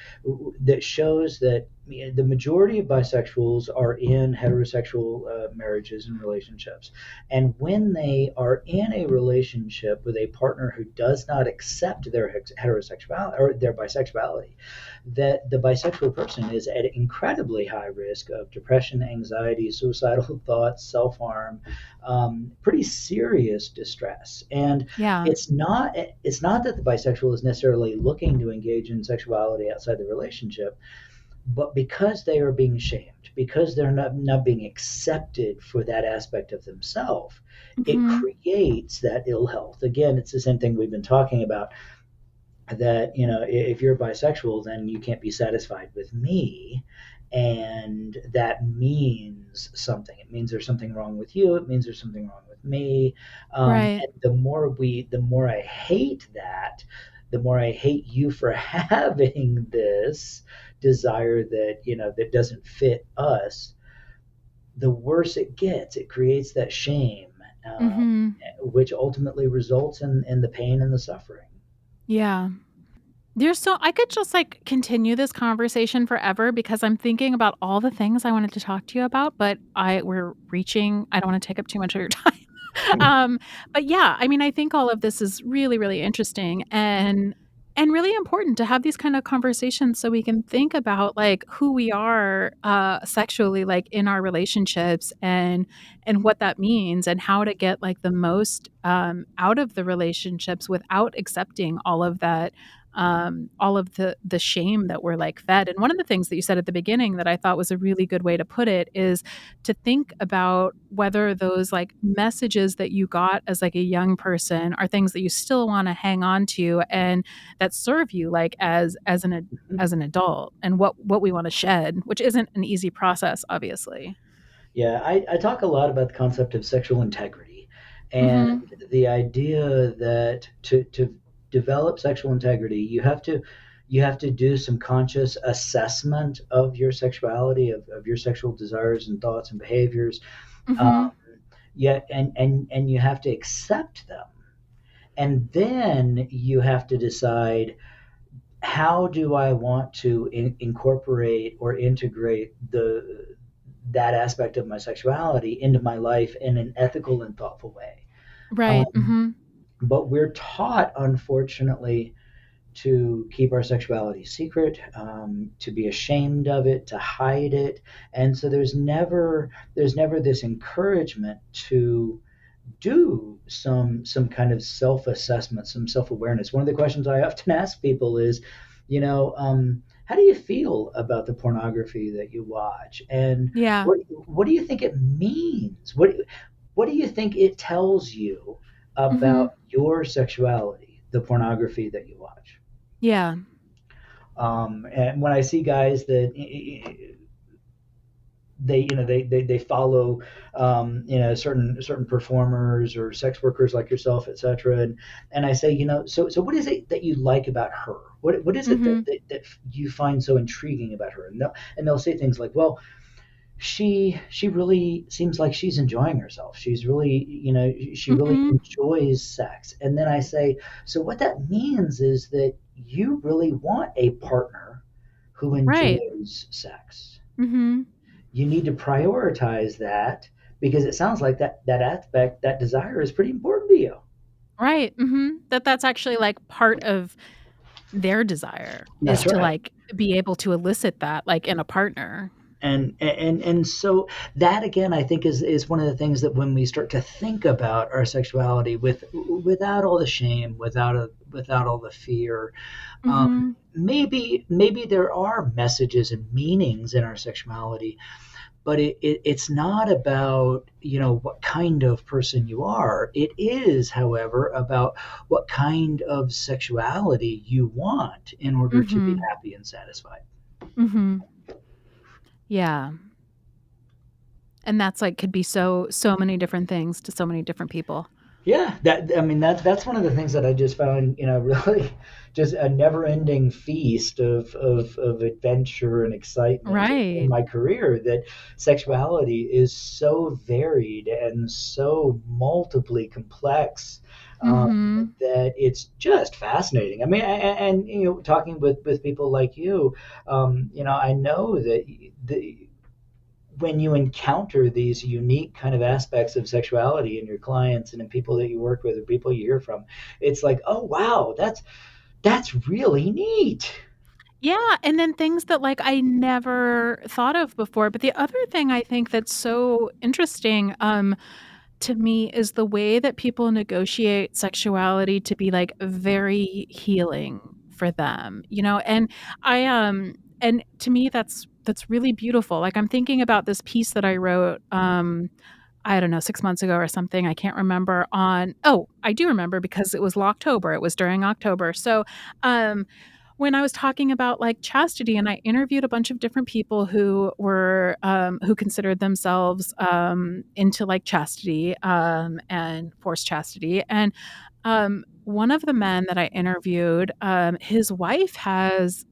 that shows that the majority of bisexuals are in heterosexual marriages and relationships, and when they are in a relationship with a partner who does not accept their heterosexuality or their bisexuality, that the bisexual person is at incredibly high risk of depression, anxiety, suicidal thoughts, self-harm, pretty serious distress. And Yeah. it's not that the bisexual is necessarily looking to engage in sexuality outside the relationship, but because they are being shamed, because they're not being accepted for that aspect of themselves, it Mhm. creates that ill health. Again, it's the same thing we've been talking about, that if you're bisexual, then you can't be satisfied with me, and that means something. It means there's something wrong with you. It means there's something wrong with me. Right. And the more I hate that, the more I hate you for having this desire that doesn't fit us, the worse it gets. It creates that shame, Mhm. which ultimately results in the pain and the suffering. Yeah. I could just continue this conversation forever, because I'm thinking about all the things I wanted to talk to you about, but I don't want to take up too much of your time. Um, but yeah, I mean, I think all of this is really, really interesting, and really important to have these kind of conversations, so we can think about who we are sexually, in our relationships, and what that means, and how to get the most out of the relationships without accepting all of the shame that we're fed. And one of the things that you said at the beginning that I thought was a really good way to put it is to think about whether those messages that you got as a young person are things that you still want to hang on to, and that serve you as an adult, and what we want to shed, which isn't an easy process, obviously. Yeah, I talk a lot about the concept of sexual integrity, and Mhm. the idea that to develop sexual integrity, you have to do some conscious assessment of your sexuality, of your sexual desires and thoughts and behaviors. Um, Mhm. yeah, and you have to accept them, and then you have to decide, how do I want to incorporate or integrate that aspect of my sexuality into my life in an ethical and thoughtful way. Right. Um, but we're taught, unfortunately, to keep our sexuality secret, to be ashamed of it, to hide it, and so there's never this encouragement to do some kind of self-assessment, some self-awareness. One of the questions I often ask people is, how do you feel about the pornography that you watch, and Yeah. what do you think it means? What do you think it tells you about your sexuality, the pornography that you watch? Yeah. And when I see guys that they follow certain performers or sex workers like yourself, etc., and I say, so what is it that you like about her? What is it that you find so intriguing about her? And they'll say things like, well, she really seems like she's enjoying herself. She's really, she really enjoys sex. And then I say, so what that means is that you really want a partner who Right. enjoys sex. You need to prioritize that, because it sounds like that aspect, that desire, is pretty important to you. Right. That's actually like part of their desire, That's is to right. like be able to elicit that like in a partner. And so that, again, I think is one of the things that when we start to think about our sexuality without all the shame, without all the fear, maybe there are messages and meanings in our sexuality, but it's not about what kind of person you are. It is, however, about what kind of sexuality you want in order to be happy and satisfied. Yeah. And that's like could be so many different things to so many different people. Yeah, that's one of the things that I just found, really just a never-ending feast of adventure and excitement in Right. my career, that sexuality is so varied and so multiply complex, that it's just fascinating. I mean, and talking with people like you, I know that when you encounter these unique kind of aspects of sexuality in your clients and in people that you work with or people you hear from, it's like, oh wow, that's really neat. Yeah, and then things that like I never thought of before. But the other thing I think that's so interesting to me is the way that people negotiate sexuality to be like very healing for them, and and to me that's really beautiful. Like I'm thinking about this piece that I wrote I don't know, 6 months ago or something, I can't remember, I do remember because it was Locktober, it was during October. So, when I was talking about, like, chastity, and I interviewed a bunch of different people who considered themselves, into, like, chastity, and forced chastity, and, one of the men that I interviewed, his wife has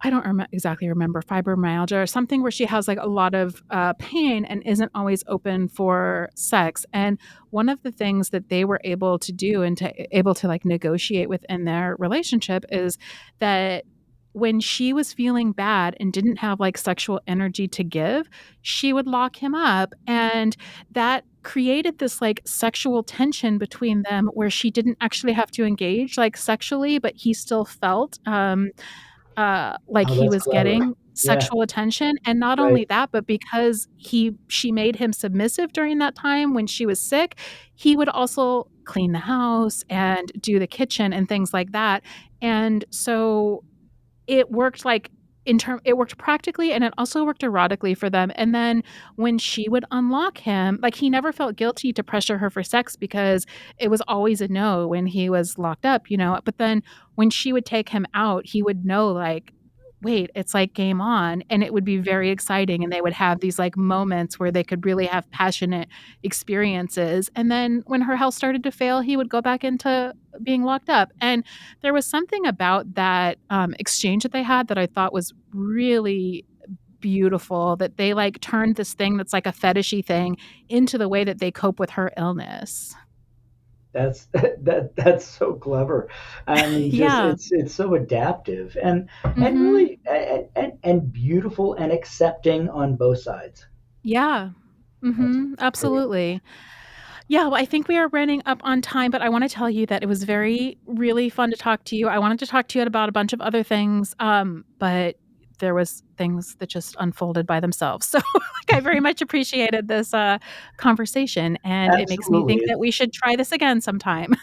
I don't exactly remember, fibromyalgia or something where she has like a lot of pain and isn't always open for sex. And one of the things that they were able to do and able to like negotiate within their relationship is that when she was feeling bad and didn't have like sexual energy to give, she would lock him up. And that created this like sexual tension between them where she didn't actually have to engage like sexually, but he still felt like Oh, he that's was clever. getting Yeah, sexual attention, and not right. only that, but because she made him submissive during that time when she was sick, he would also clean the house and do the kitchen and things like that, and so it worked like it worked practically and it also worked erotically for them. And then when she would unlock him, like he never felt guilty to pressure her for sex because it was always a no when he was locked up, But then when she would take him out, he would know like, wait, it's like game on. And it would be very exciting. And they would have these like moments where they could really have passionate experiences. And then when her health started to fail, he would go back into being locked up. And there was something about that exchange that they had that I thought was really beautiful, that they like turned this thing that's like a fetishy thing into the way that they cope with her illness. That's that's so clever. I mean, just Yeah. it's so adaptive and Mhm. really and beautiful and accepting on both sides. Yeah. Absolutely. Yeah, well, I think we are running up on time, but I want to tell you that it was really fun to talk to you. I wanted to talk to you about a bunch of other things, but there was things that just unfolded by themselves. So I very much appreciated this conversation, and it makes me think Absolutely. that we should try this again sometime.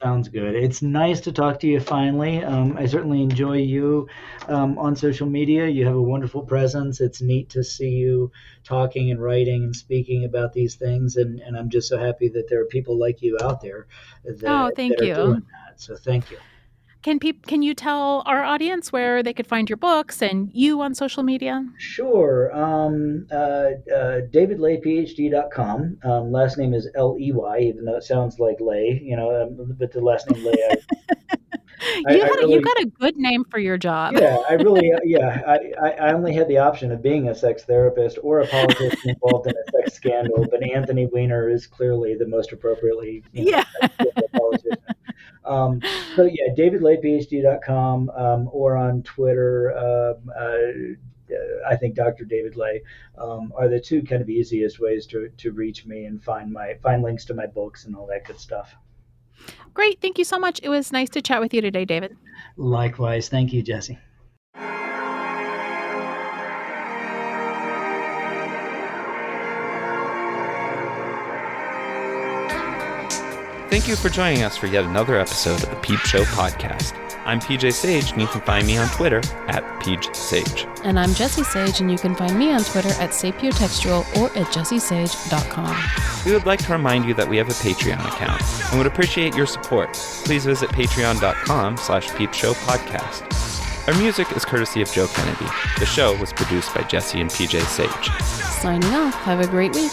Sounds good. It's nice to talk to you finally. I certainly enjoy you on social media. You have a wonderful presence. It's neat to see you talking and writing and speaking about these things. And I'm just so happy that there are people like you out there Oh, that thank are doing you. that. So thank you. Can you tell our audience where they could find your books and you on social media? Sure. DavidLayPhD.com. Last name is Ley, even though it sounds like Lay, but the last name Lay, I You really, got a good name for your job. yeah, I really, yeah, I only had the option of being a sex therapist or a politician involved in a sex scandal, but Anthony Weiner is clearly the most appropriately, Yeah. a politician. So yeah, DavidLayPhD.com, or on Twitter, I think Dr. David Lay, are the two kind of easiest ways to reach me and find links to my books and all that good stuff. Great. Thank you so much. It was nice to chat with you today, David. Likewise. Thank you, Jessie. Thank you for joining us for yet another episode of the Peep Show podcast. I'm PJ Sage, and you can find me on Twitter at PeachSage. And I'm Jessie Sage, and you can find me on Twitter at sapiotextual or at jessiesage.com. We would like to remind you that we have a Patreon account and would appreciate your support. Please visit patreon.com/peepshowpodcast. Our music is courtesy of Joe Kennedy. The show was produced by Jessie and PJ Sage. Signing off. Have a great week.